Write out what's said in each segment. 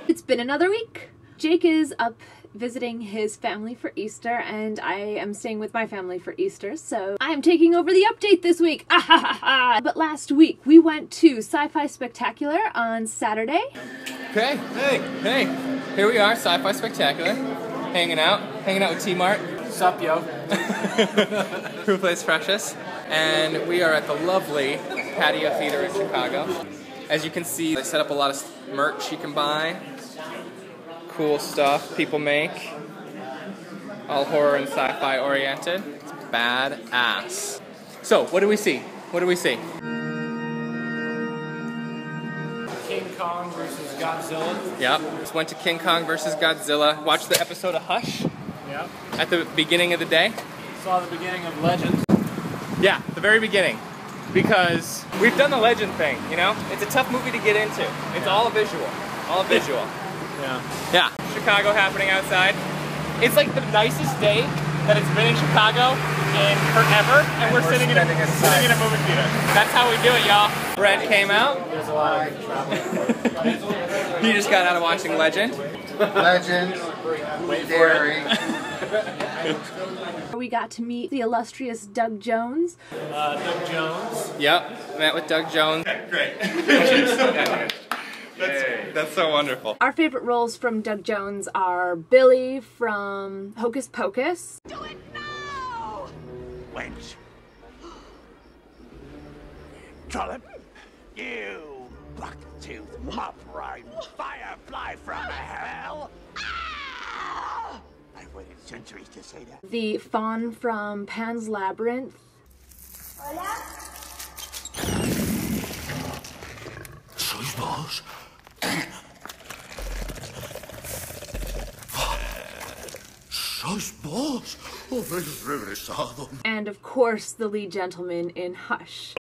It's been another week. Jake is up visiting his family for Easter, and I am staying with my family for Easter, so I am taking over the update this week. But last week we went to Sci-Fi Spectacular on Saturday. Okay, hey, here we are, Sci-Fi Spectacular, hanging out with T-Mart. Sup, yo? Who plays Precious? And we are at the lovely Patio Theater in Chicago. As you can see, they set up a lot of merch you can buy. Cool stuff people make. All horror and sci-fi oriented. It's badass. So, what do we see? What do we see? King Kong versus Godzilla. Yep. Just went to King Kong versus Godzilla. Watched the episode of Hush. Yep. At the beginning of the day. Saw the beginning of Legend. Yeah, the very beginning. Because we've done the Legend thing, you know? It's a tough movie to get into. It's all a visual. All a visual. Yeah. Chicago happening outside. It's like the nicest day that it's been in Chicago in forever, and we're sitting in a movie theater. That's how we do it, y'all. Brent came out. There's a lot of traffic. He just got out of watching Legend. Legend. Dairy. We got to meet the illustrious Doug Jones. Doug Jones. Yep, met with Doug Jones. Great. That's so wonderful. Our favorite roles from Doug Jones are Billy from Hocus Pocus. Do it now! Wench. Trollop, you buck-toothed, mop-riding firefly from hell! Ah! I've waited centuries to say that. The Fawn from Pan's Labyrinth. Hola? ¿Sois vos? ¿Sois vos? Habéis regresado. And of course, the lead gentleman in Hush.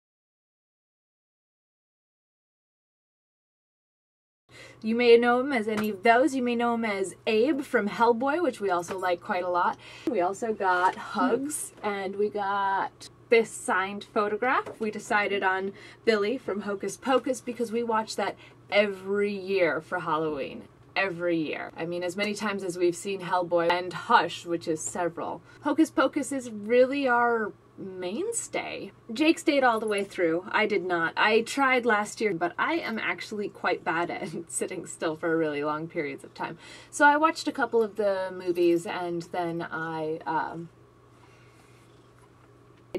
You may know him as any of those. You may know him as Abe from Hellboy, which we also like quite a lot. We also got Hugs, and we got this signed photograph. We decided on Billy from Hocus Pocus because we watch that every year for Halloween. Every year. I mean, as many times as we've seen Hellboy and Hush, which is several. Hocus Pocus is really our mainstay. Jake stayed all the way through. I did not. I tried last year, but I am actually quite bad at sitting still for really long periods of time. So I watched a couple of the movies, and then I'd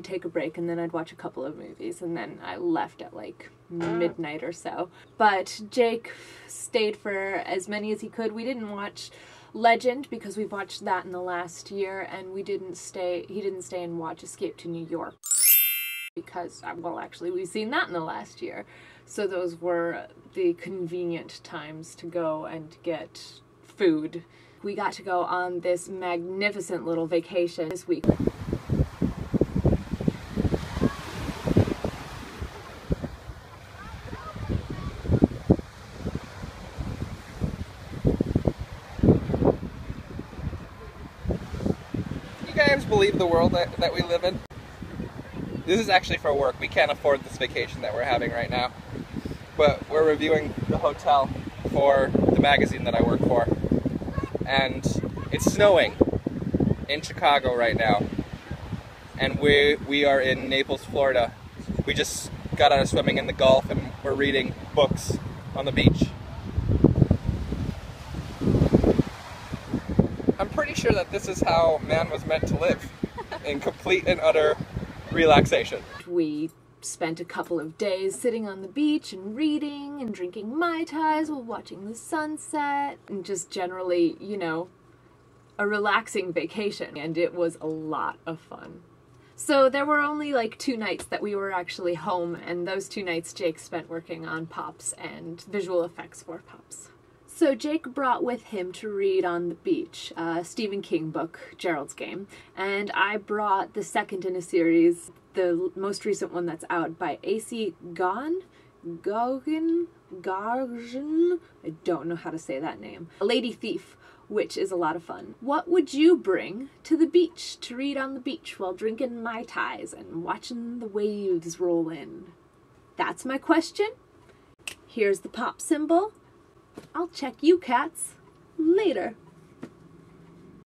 take a break, and then I'd watch a couple of movies, and then I left at like midnight or so. But Jake stayed for as many as he could. We didn't watch Legend because we watched that in the last year, and he didn't stay and watch Escape to New York because, well, actually we've seen that in the last year. So those were the convenient times to go and get food. We got to go on this magnificent little vacation this week. Believe the world that we live in. This is actually for work. We can't afford this vacation that we're having right now. But we're reviewing the hotel for the magazine that I work for. And it's snowing in Chicago right now. And we are in Naples, Florida. We just got out of swimming in the Gulf and we're reading books on the beach. I'm pretty sure that this is how man was meant to live, in complete and utter relaxation. We spent a couple of days sitting on the beach and reading and drinking Mai Tais while watching the sunset, and just generally, you know, a relaxing vacation, and it was a lot of fun. So there were only like 2 nights that we were actually home, and those 2 nights Jake spent working on Pops and visual effects for Pops. So Jake brought with him to read on the beach a Stephen King book, Gerald's Game, and I brought the second in a series, the most recent one that's out by A.C. Gaughn, I don't know how to say that name. A Lady Thief, which is a lot of fun. What would you bring to the beach to read on the beach while drinking Mai Tais and watching the waves roll in? That's my question. Here's the pop symbol. I'll check you cats later.